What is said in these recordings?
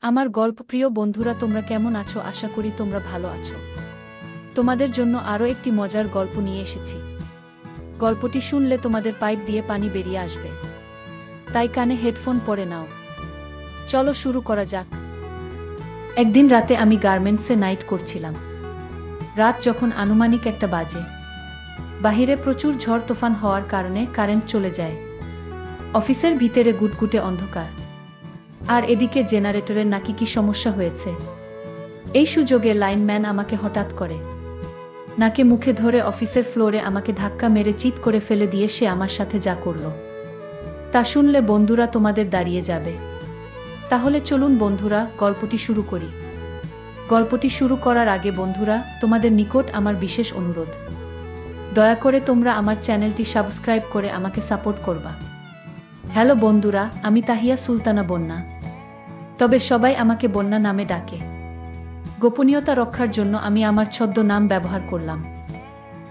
আমার গল্পপ্রিয় বন্ধুরা, তোমরা কেমন আছো? আশা করি তোমরা ভালো আছো। তোমাদের জন্য আরও একটি মজার গল্প নিয়ে এসেছি। গল্পটি শুনলে তোমাদের পাইপ দিয়ে পানি বেরিয়ে আসবে, তাই কানে হেডফোন পরে নাও। চলো শুরু করা যাক। একদিন রাতে আমি গার্মেন্টসে নাইট করছিলাম। রাত যখন আনুমানিক 1টা বাজে, বাহিরে প্রচুর ঝড় তুফান হওয়ার কারণে কারেন্ট চলে যায়। অফিসের ভিতরে গুটগুটে অন্ধকার, আর এদিকে জেনারেটরের নাকি কি সমস্যা হয়েছে। এই সুযোগে লাইনম্যান আমাকে হঠাৎ করে নাকে মুখে ধরে অফিসের ফ্লোরে আমাকে ধাক্কা মেরে চিৎ করে ফেলে দিয়ে সে আমার সাথে যা করল, তা শুনলে বন্ধুরা তোমাদের দাঁড়িয়ে যাবে। তাহলে চলুন বন্ধুরা, গল্পটি শুরু করি। গল্পটি শুরু করার আগে বন্ধুরা, তোমাদের নিকট আমার বিশেষ অনুরোধ, দয়া করে তোমরা আমার চ্যানেলটি সাবস্ক্রাইব করে আমাকে সাপোর্ট করবা। হ্যালো বন্ধুরা, আমি তাহিয়া সুলতানা বন্যা, তবে সবাই আমাকে বন্যা নামে ডাকে। গোপনীয়তা রক্ষার জন্য আমি আমার ছদ্মনাম ব্যবহার করলাম।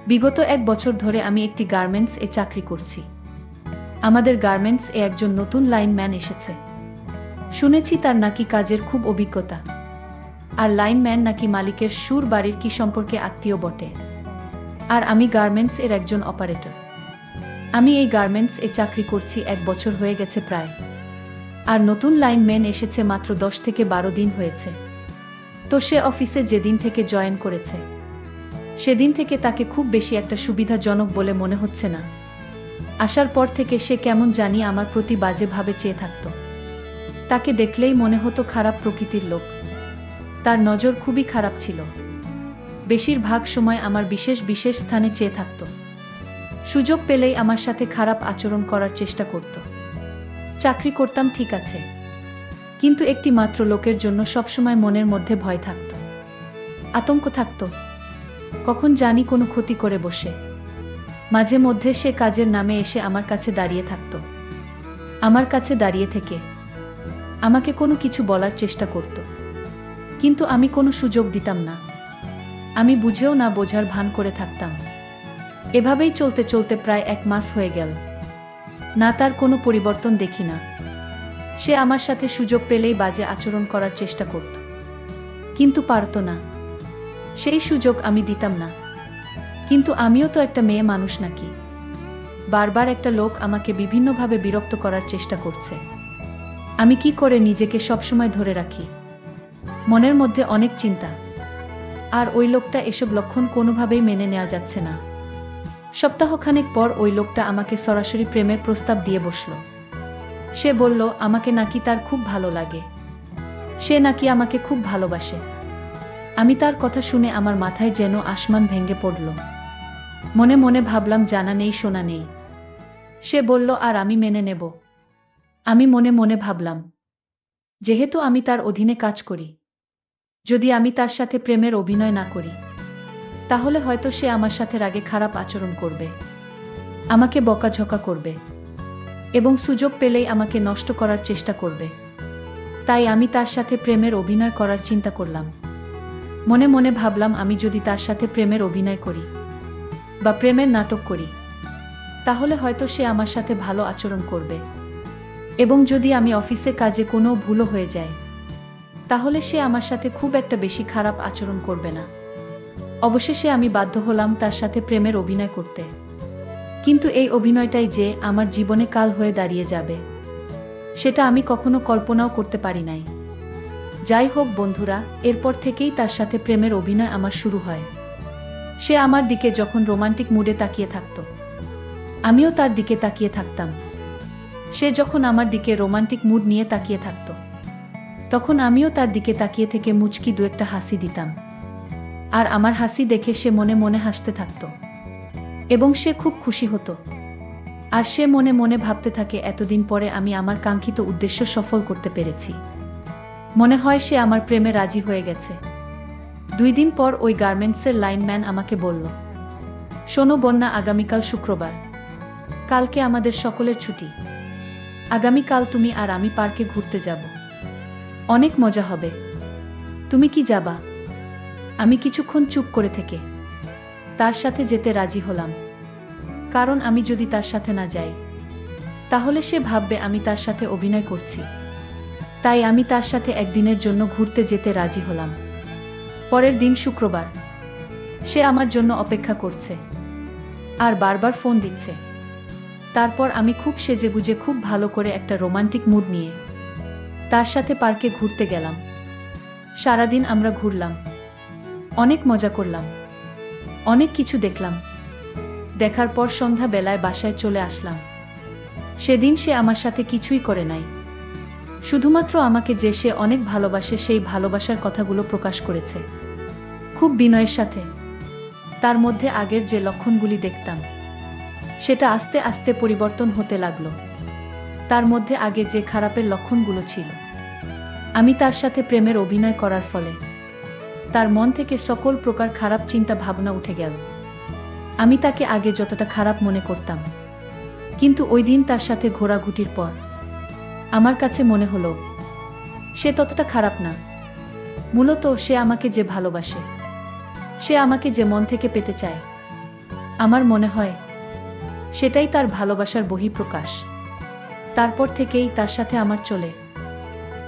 বিগত 1 বছর ধরে আমি একটি গার্মেন্টস এ চাকরি করছি। আমাদের গার্মেন্টস এ একজন নতুন লাইনম্যান এসেছে। শুনেছি তার নাকি কাজের খুব অভিজ্ঞতা, আর লাইনম্যান নাকি মালিকের সুর বাড়ির কি সম্পর্কে আত্মীয় বটে। আর আমি গার্মেন্টস এর একজন অপারেটর। আমি এই গার্মেন্টস এ চাকরি করছি 1 বছর হয়ে গেছে প্রায়, আর নতুন লাইনম্যান এসেছে মাত্র 10 থেকে 12 দিন হয়েছে। তো সে অফিসে যেদিন থেকে জয়েন করেছে, সেদিন থেকে তাকে খুব বেশি একটা সুবিধাজনক বলে মনে হচ্ছে না। আসার পর থেকে সে কেমন জানি আমার প্রতি বাজে ভাবে চেয়ে থাকত। তাকে দেখলেই মনে হতো খারাপ প্রকৃতির লোক। তার নজর খুবই খারাপ ছিল। বেশিরভাগ সময় আমার বিশেষ বিশেষ স্থানে চেয়ে থাকত। সুযোগ পেলেই আমার সাথে খারাপ আচরণ করার চেষ্টা করত। চাকরি করতাম ঠিক আছে, কিন্তু একটি মাত্র লোকের জন্য সবসময় মনের মধ্যে ভয় থাকত, আতঙ্ক থাকত। কখন জানি কোনো ক্ষতি করে বসে। মাঝে মধ্যে সে কাজের নামে এসে আমার কাছে দাঁড়িয়ে থাকত। আমার কাছে দাঁড়িয়ে থেকে আমাকে কোনো কিছু বলার চেষ্টা করত, কিন্তু আমি কোনো সুযোগ দিতাম না। আমি বুঝেও না বোঝার ভান করে থাকতাম। এভাবেই চলতে চলতে প্রায় 1 মাস হয়ে গেল। না, তার কোনো পরিবর্তন দেখি না। সে আমার সাথে সুযোগ পেলেই বাজে আচরণ করার চেষ্টা করত, কিন্তু পারত না। সেই সুযোগ আমি দিতাম না। কিন্তু আমিও তো একটা মেয়ে মানুষ নাকি। বারবার একটা লোক আমাকে বিভিন্নভাবে বিরক্ত করার চেষ্টা করছে। আমি কি করে নিজেকে সবসময় ধরে রাখি? মনের মধ্যে অনেক চিন্তা। আর ওই লোকটা এসব লক্ষণ কোনোভাবেই মেনে নেওয়া যাচ্ছে না। সপ্তাহখানেক পর ওই লোকটা আমাকে সরাসরি প্রেমের প্রস্তাব দিয়ে বসল। সে বলল আমাকে নাকি তার খুব ভালো লাগে, সে নাকি আমাকে খুব ভালোবাসে। আমি তার কথা শুনে আমার মাথায় যেন আসমান ভেঙে পড়ল। মনে মনে ভাবলাম জানা নেই শোনা নেই। সে বলল আর আমি মেনে নেব। আমি মনে মনে ভাবলাম, যেহেতু আমি তার অধীনে কাজ করি, যদি আমি তার সাথে প্রেমের অভিনয় না করি, তাহলে হয়তো সে আমার সাথে রাগে খারাপ আচরণ করবে, আমাকে বকাঝকা করবে, এবং সুযোগ পেলেই আমাকে নষ্ট করার চেষ্টা করবে। তাই আমি তার সাথে প্রেমের অভিনয় করার চিন্তা করলাম। মনে মনে ভাবলাম আমি যদি তার সাথে প্রেমের অভিনয় করি বা প্রেমের নাটক করি, তাহলে হয়তো সে আমার সাথে ভালো আচরণ করবে, এবং যদি আমি অফিসে কাজে কোনো ভুলও হয়ে যায়, তাহলে সে আমার সাথে খুব একটা বেশি খারাপ আচরণ করবে না। অবশেষে আমি বাধ্য হলাম তার সাথে প্রেমের অভিনয় করতে। কিন্তু এই অভিনয়টাই যে আমার জীবনে কাল হয়ে দাঁড়িয়ে যাবে, সেটা আমি কখনো কল্পনাও করতে পারি নাই। যাই হোক বন্ধুরা, এরপর থেকেই তার সাথে প্রেমের অভিনয় আমার শুরু হয়। সে আমার দিকে যখন রোমান্টিক মুডে তাকিয়ে থাকত, আমিও তার দিকে তাকিয়ে থাকতাম। সে যখন আমার দিকে রোমান্টিক মুড নিয়ে তাকিয়ে থাকত, তখন আমিও তার দিকে তাকিয়ে থেকে মুচকি 2-একটা হাসি দিতাম। আর আমার হাসি দেখে সে মনে মনে হাসতে থাকত, এবং সে খুব খুশি হতো। আর সে মনে মনে ভাবতে থাকে এতদিন পরে আমি আমার কাঙ্ক্ষিত উদ্দেশ্য সফল করতে পেরেছি। মনে হয় সে আমার প্রেমে রাজি হয়ে গেছে। 2 দিন পর ওই গার্মেন্টসের লাইনম্যান আমাকে বলল, শোনো বন্যা, আগামীকাল শুক্রবার, কালকে আমাদের সকলের ছুটি। আগামীকাল তুমি আর আমি পার্কে ঘুরতে যাব। অনেক মজা হবে। তুমি কি যাবা? আমি কিছুক্ষণ চুপ করে থেকে তার সাথে যেতে রাজি হলাম। কারণ আমি যদি তার সাথে না যাই, তাহলে সে ভাববে আমি তার সাথে অভিনয় করছি। তাই আমি তার সাথে একদিনের জন্য ঘুরতে যেতে রাজি হলাম। পরের দিন শুক্রবার। সে আমার জন্য অপেক্ষা করছে আর বারবার ফোন দিচ্ছে। তারপর আমি খুব সেজেগুজে খুব ভালো করে একটা রোমান্টিক মুড নিয়ে তার সাথে পার্কে ঘুরতে গেলাম। সারাদিন আমরা ঘুরলাম, অনেক মজা করলাম, অনেক কিছু দেখলাম। দেখার পর সন্ধ্যা বেলায় বাসায় চলে আসলাম। সেদিন সে আমার সাথে কিছুই করে নাই, শুধুমাত্র আমাকে যে সে অনেক ভালোবাসে সেই ভালোবাসার কথাগুলো প্রকাশ করেছে খুব বিনয়ের সাথে। তার মধ্যে আগের যে লক্ষণগুলি দেখতাম সেটা আস্তে আস্তে পরিবর্তন হতে লাগলো। তার মধ্যে আগে যে খারাপের লক্ষণগুলো ছিল, আমি তার সাথে প্রেমের অভিনয় করার ফলে তার মন থেকে সকল প্রকার খারাপ চিন্তা ভাবনা উঠে গেল। আমি তাকে আগে যতটা খারাপ মনে করতাম, কিন্তু ওই দিন তার সাথে ঘোরাঘুরির পর আমার কাছে মনে হলো সে ততটা খারাপ না। মূলত সে আমাকে যে ভালোবাসে, সে আমাকে যে মন থেকে পেতে চায়, আমার মনে হয় সেটাই তার ভালোবাসার বহিঃপ্রকাশ। তারপর থেকেই তার সাথে আমার চলে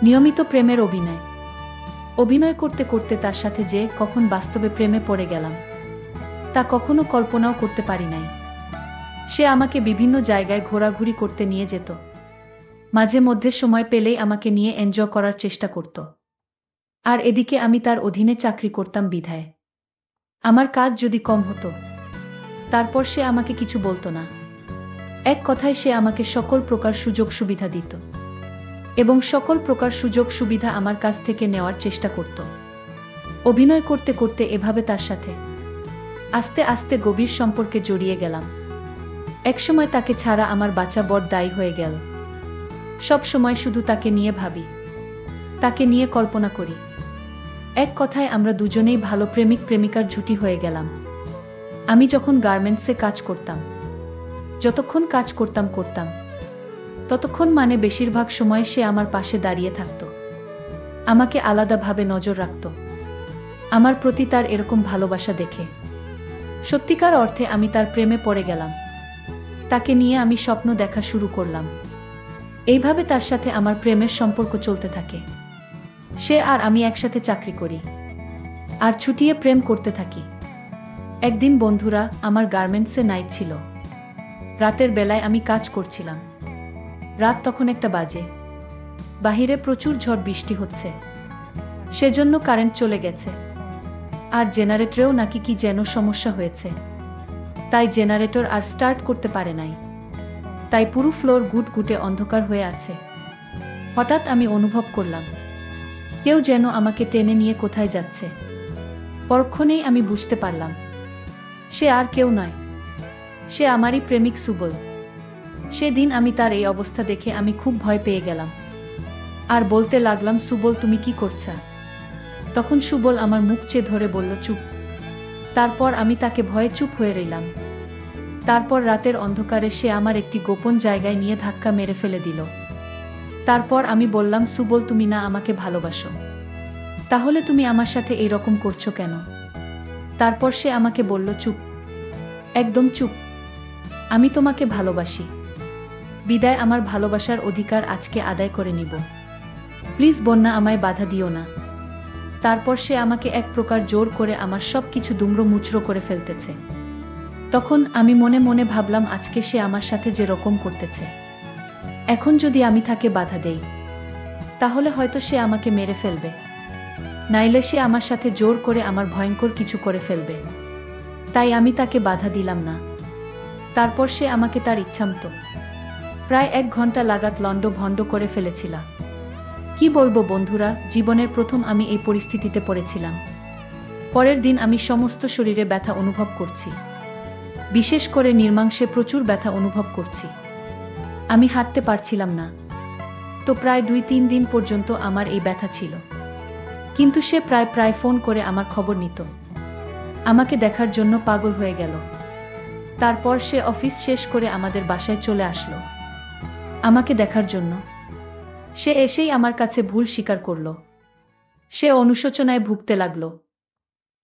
নিয়মিত প্রেমের অভিনয়। অভিনয় করতে করতে তার সাথে যে কখন বাস্তবে প্রেমে পড়ে গেলাম তা কখনো কল্পনাও করতে পারি নাই। সে আমাকে বিভিন্ন জায়গায় ঘোরাঘুরি করতে নিয়ে যেত, মাঝে মধ্যে সময় পেলেই আমাকে নিয়ে এনজয় করার চেষ্টা করত। আর এদিকে আমি তার অধীনে চাকরি করতাম বিধায় আমার কাজ যদি কম হতো, তারপর সে আমাকে কিছু বলতো না। এক কথায় সে আমাকে সকল প্রকার সুযোগ সুবিধা দিত এবং সকল প্রকার সুযোগ সুবিধা আমার কাছ থেকে নেওয়ার চেষ্টা করত। অভিনয় করতে করতে এভাবে তার সাথে আস্তে আস্তে গভীর সম্পর্কে জড়িয়ে গেলাম। একসময় তাকে ছাড়া আমার বাঁচা বড় দায়ী হয়ে গেল। সব সময় শুধু তাকে নিয়ে ভাবি, তাকে নিয়ে কল্পনা করি। এক কথায় আমরা দুজনেই ভালো প্রেমিক প্রেমিকার জুটি হয়ে গেলাম। আমি যখন গার্মেন্টসে কাজ করতাম, যতক্ষণ কাজ করতাম ততক্ষণ মানে বেশিরভাগ সময় সে আমার পাশে দাঁড়িয়ে থাকত, আমাকে আলাদাভাবে নজর রাখত। আমার প্রতি তার এরকম ভালোবাসা দেখে সত্যিকার অর্থে আমি তার প্রেমে পড়ে গেলাম। তাকে নিয়ে আমি স্বপ্ন দেখা শুরু করলাম। এইভাবে তার সাথে আমার প্রেমের সম্পর্ক চলতে থাকে। সে আর আমি একসাথে চাকরি করি আর ছুটিয়ে প্রেম করতে থাকি। একদিন বন্ধুরা, আমার গার্মেন্টসে নাইট ছিল। রাতের বেলায় আমি কাজ করছিলাম। রাত তখন 1টা বাজে। বাহিরে প্রচুর ঝড় বৃষ্টি হচ্ছে, সেজন্য কারেন্ট চলে গেছে। আর জেনারেটরেও নাকি কি যেন সমস্যা হয়েছে, তাই জেনারেটর আর স্টার্ট করতে পারে নাই। তাই পুরো ফ্লোর গুটগুটে অন্ধকার হয়ে আছে। হঠাৎ আমি অনুভব করলাম কেউ যেন আমাকে টেনে নিয়ে কোথায় যাচ্ছে। পরক্ষণেই আমি বুঝতে পারলাম সে আর কেউ নয়, সে আমারই প্রেমিক সুবল। সেদিন আমি তার এই অবস্থা দেখে আমি খুব ভয় পেয়ে গেলাম আর বলতে লাগলাম, সুবল তুমি কি করছা? তখন সুবল আমার মুখ চেয়ে ধরে বলল, চুপ। তারপর আমি তাকে ভয়ে চুপ হয়ে রইলাম। তারপর রাতের অন্ধকারে সে আমার একটি গোপন জায়গায় নিয়ে ধাক্কা মেরে ফেলে দিল। তারপর আমি বললাম, সুবল তুমি না আমাকে ভালোবাসো, তাহলে তুমি আমার সাথে এই রকম করছো কেন? তারপর সে আমাকে বলল, চুপ, একদম চুপ, আমি তোমাকে ভালোবাসি। বিদায়, আমার ভালোবাসার অধিকার আজকে আদায় করে নিব। প্লিজ বন্যা, আমায় বাধা দিও না। তারপর সে আমাকে এক প্রকার জোর করে আমার সব কিছু দুমড়ো মুচড়ো করে ফেলতেছে। তখন আমি মনে মনে ভাবলাম, আজকে সে আমার সাথে যে রকম করতেছে, এখন যদি আমি তাকে বাধা দেই তাহলে হয়তো সে আমাকে মেরে ফেলবে, নাইলে সে আমার সাথে জোর করে আমার ভয়ঙ্কর কিছু করে ফেলবে। তাই আমি তাকে বাধা দিলাম না। তারপর সে আমাকে তার ইচ্ছামতো প্রায় 1 ঘন্টা লাগাত লন্ড ভন্ড করে ফেলেছিলাম। কি বলবো বন্ধুরা, জীবনের প্রথম আমি এই পরিস্থিতিতে পড়েছিলাম। পরের দিন আমি সমস্ত শরীরে ব্যথা অনুভব করছি, বিশেষ করে নির্মাংসে প্রচুর ব্যথা অনুভব করছি। আমি হাঁটতে পারছিলাম না। তো প্রায় 2-3 দিন পর্যন্ত আমার এই ব্যথা ছিল। কিন্তু সে প্রায় ফোন করে আমার খবর নিত, আমাকে দেখার জন্য পাগল হয়ে গেল। তারপর সে অফিস শেষ করে আমাদের বাসায় চলে আসলো আমাকে দেখার জন্য। সে এসেই আমার কাছে ভুল স্বীকার করল। সে অনুশোচনায় ভুগতে লাগলো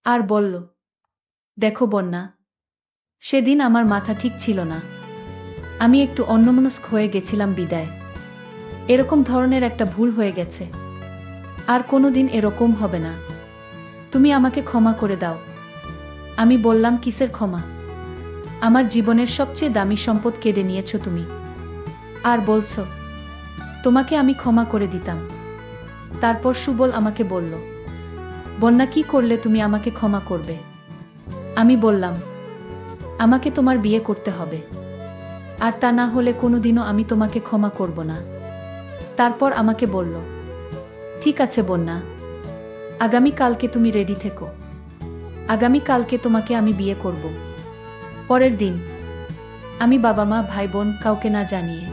আর বলল, দেখো বন্যা, সেদিন আমার মাথা ঠিক ছিল না, আমি একটু অন্যমনস্ক হয়ে গেছিলাম বিদায়। এরকম ধরনের একটা ভুল হয়ে গেছে, আর কোনোদিন এরকম হবে না। তুমি আমাকে ক্ষমা করে দাও। আমি বললাম, কিসের ক্ষমা? আমার জীবনের সবচেয়ে দামি সম্পদ কেড়ে নিয়েছো তুমি, আর বলছো তোমাকে আমি ক্ষমা করে দিতাম। তারপর সুবল আমাকে বলল, বন্যা, কি করলে তুমি আমাকে ক্ষমা করবে? আমি বললাম, আমাকে তোমার বিয়ে করতে হবে, আর তা না হলে কোনোদিনও আমি তোমাকে ক্ষমা করব না। তারপর আমাকে বলল, ঠিক আছে বন্যা, আগামীকালকে তুমি রেডি থেকো, আগামীকালকে তোমাকে আমি বিয়ে করব। পরের দিন আমি বাবা মা ভাই বোন কাউকে না জানিয়ে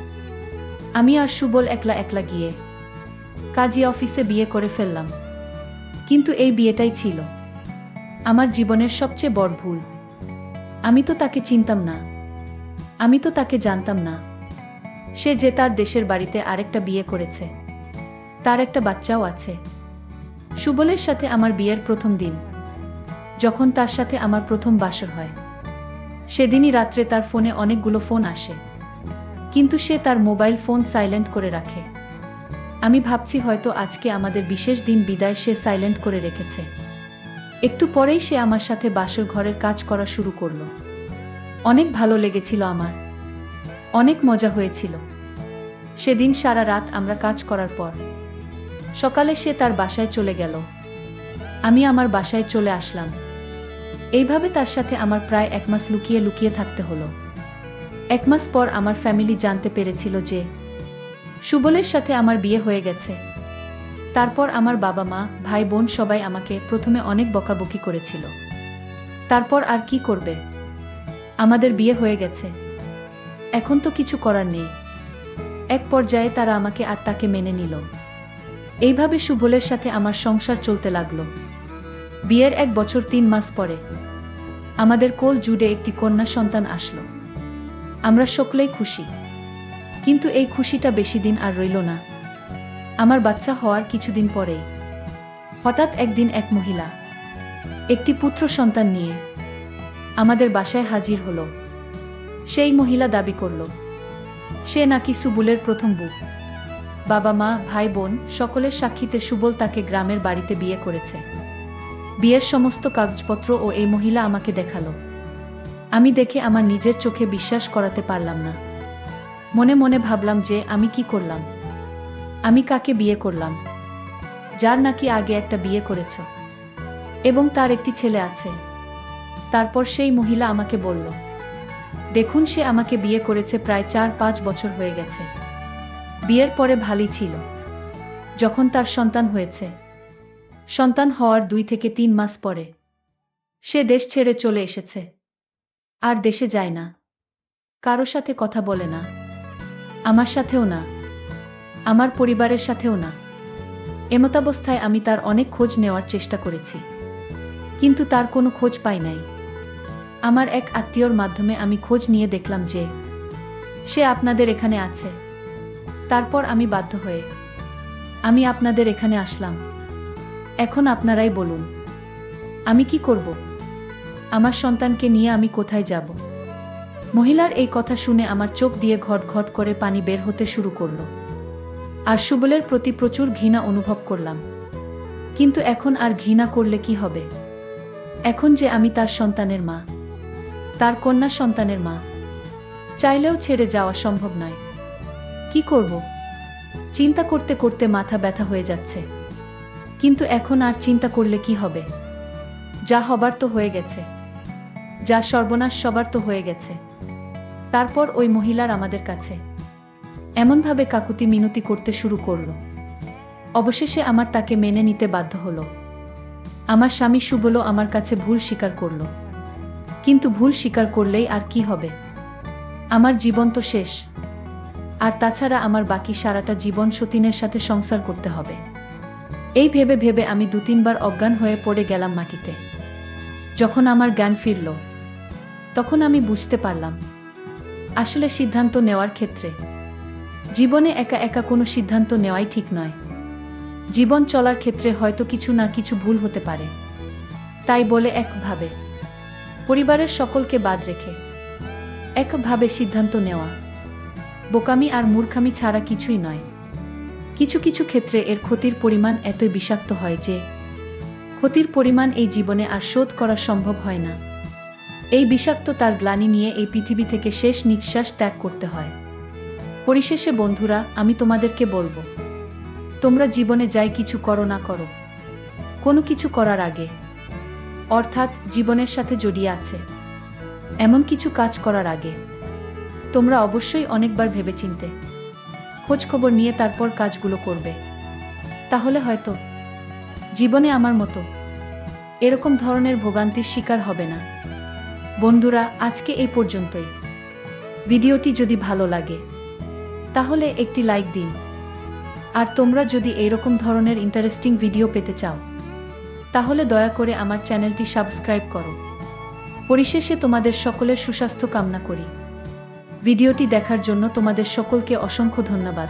আমি আর সুবল একলা একলা গিয়ে কাজী অফিসে বিয়ে করে ফেললাম। কিন্তু এই বিয়েটাই ছিল আমার জীবনের সবচেয়ে বড় ভুল। আমি তো তাকে চিনতাম না, আমি তো তাকে জানতাম না। সে যে তার দেশের বাড়িতে আরেকটা বিয়ে করেছে, তার একটা বাচ্চাও আছে। সুবলের সাথে আমার বিয়ের প্রথম দিন, যখন তার সাথে আমার প্রথম বাসর হয়, সেদিনই রাত্রে তার ফোনে অনেকগুলো ফোন আসে, কিন্তু সে তার মোবাইল ফোন সাইলেন্ট করে রাখে। আমি ভাবছি হয়তো আজকে আমাদের বিশেষ দিন বিদায় সে সাইলেন্ট করে রেখেছে। একটু পরেই সে আমার সাথে বাসর ঘরের কাজ করা শুরু করলো। অনেক ভালো লেগেছিল আমার, অনেক মজা হয়েছিল। সেদিন সারা রাত আমরা কাজ করার পর সকালে সে তার বাসায় চলে গেল, আমি আমার বাসায় চলে আসলাম। এইভাবে তার সাথে আমার প্রায় 1 মাস লুকিয়ে লুকিয়ে থাকতে হলো। 1 মাস পর আমার ফ্যামিলি জানতে পেরেছিল যে সুবলের সাথে আমার বিয়ে হয়ে গেছে। তারপর আমার বাবা মা ভাই বোন সবাই আমাকে প্রথমে অনেক বকাবকি করেছিল। তারপর আর কি করবে, আমাদের বিয়ে হয়ে গেছে, এখন তো কিছু করার নেই। এক পর্যায়ে তারা আমাকে আর তাকে মেনে নিল। এইভাবে সুবলের সাথে আমার সংসার চলতে লাগলো। বিয়ের 1 বছর 3 মাস পরে আমাদের কোল জুড়ে একটি কন্যা সন্তান আসলো। আমরা সকলেই খুশি, কিন্তু এই খুশিটা বেশি দিন আর রইল না। আমার বাচ্চা হওয়ার কিছুদিন পরেই হঠাৎ একদিন এক মহিলা একটি পুত্র সন্তান নিয়ে আমাদের বাসায় হাজির হলো। সেই মহিলা দাবি করল সে নাকি সুবলের প্রথম বউ। বাবা মা ভাই বোন সকলের সাক্ষীতে সুবল তাকে গ্রামের বাড়িতে বিয়ে করেছে। বিয়ের সমস্ত কাগজপত্র ও এই মহিলা আমাকে দেখালো। আমি দেখে আমার নিজের চোখে বিশ্বাস করাতে পারলাম না। মনে মনে ভাবলাম যে আমি কি করলাম, আমি কাকে বিয়ে করলাম, যার নাকি আগে একটা বিয়ে করেছ এবং তার একটি ছেলে আছে। তারপর সেই মহিলা আমাকে বলল, দেখুন, সে আমাকে বিয়ে করেছে প্রায় 4-5 বছর হয়ে গেছে। বিয়ের পরে ভালোই ছিল। যখন তার সন্তান হয়েছে, সন্তান হওয়ার 2 থেকে 3 মাস পরে সে দেশ ছেড়ে চলে এসেছে। আর দেশে যায় না, কারো সাথে কথা বলে না, আমার সাথেও না, আমার পরিবারের সাথেও না। এমতাবস্থায় আমি তার অনেক খোঁজ নেওয়ার চেষ্টা করেছি, কিন্তু তার কোনো খোঁজ পাই নাই। আমার এক আত্মীয়র মাধ্যমে আমি খোঁজ নিয়ে দেখলাম যে সে আপনাদের এখানে আছে। তারপর আমি বাধ্য হয়ে আমি আপনাদের এখানে আসলাম। এখন আপনারাই বলুন, আমি কি করব? আমার সন্তানকে নিয়ে আমি কোথায় যাব? মহিলার এই কথা শুনে আমার চোখ দিয়ে ঘট ঘট করে পানি বের হতে শুরু করলো। আর সুবলের প্রতি প্রচুর ঘৃণা অনুভব করলাম। কিন্তু এখন আর ঘৃণা করলে কি হবে? এখন যে আমি তার সন্তানের মা, তার কন্যা সন্তানের মা, চাইলেও ছেড়ে যাওয়া সম্ভব নয়। কি করব? চিন্তা করতে করতে মাথা ব্যথা হয়ে যাচ্ছে। কিন্তু এখন আর চিন্তা করলে কি হবে? যা হবার তো হয়ে গেছে, যা সর্বনাশ সবার তো হয়ে গেছে। তারপর ওই মহিলার আমাদের কাছে এমনভাবে কাকুতি মিনতি করতে শুরু করলো। অবশেষে আমার তাকে মেনে নিতে বাধ্য হলো। আমার স্বামী সুবলও আমার কাছে ভুল স্বীকার করলো। কিন্তু ভুল স্বীকার করলেই আর কি হবে? আমার জীবন তো শেষ। আর তাছাড়া আমার বাকি সারাটা জীবন সতীনের সাথে সংসার করতে হবে। এই ভেবে ভেবে আমি 2-3 বার অজ্ঞান হয়ে পড়ে গেলাম মাটিতে। যখন আমার জ্ঞান ফিরল, তখন আমি বুঝতে পারলাম আসলে সিদ্ধান্ত নেওয়ার ক্ষেত্রে জীবনে একা একা কোনো সিদ্ধান্ত নেওয়াই ঠিক নয়। জীবন চলার ক্ষেত্রে হয়তো কিছু না কিছু ভুল হতে পারে। তাই বলে একভাবে পরিবারের সকলকে বাদ রেখে একভাবে সিদ্ধান্ত নেওয়া বোকামি আর মূর্খামি ছাড়া কিছুই নয়। কিছু কিছু ক্ষেত্রে এর ক্ষতির পরিমাণ এতই বিষাক্ত হয় যে ক্ষতির পরিমাণ এই জীবনে আর শোধ করা সম্ভব হয় না। এই বিষাক্ত তার গ্লানি নিয়ে এই পৃথিবী থেকে শেষ নিঃশ্বাস ত্যাগ করতে হয়। পরিশেষে বন্ধুরা, আমি তোমাদেরকে বলবো, তোমরা জীবনে যাই কিছু করো না করো, কোনো কিছু করার আগে, অর্থাৎ জীবনের সাথে জড়িয়ে আছে এমন কিছু কাজ করার আগে, তোমরা অবশ্যই অনেকবার ভেবেচিন্তে খোঁজখবর নিয়ে তারপর কাজগুলো করবে। তাহলে হয়তো জীবনে আমার মতো এরকম ধরনের ভোগান্তির শিকার হবে না। বন্ধুরা, আজকে এই পর্যন্তই। ভিডিওটি যদি ভালো লাগে তাহলে একটি লাইক দিন। আর তোমরা যদি এইরকম ধরনের ইন্টারেস্টিং ভিডিও পেতে চাও তাহলে দয়া করে আমার চ্যানেলটি সাবস্ক্রাইব করো। পরিশেষে তোমাদের সকলের সুস্বাস্থ্য কামনা করি। ভিডিওটি দেখার জন্য তোমাদের সকলকে অসংখ্য ধন্যবাদ।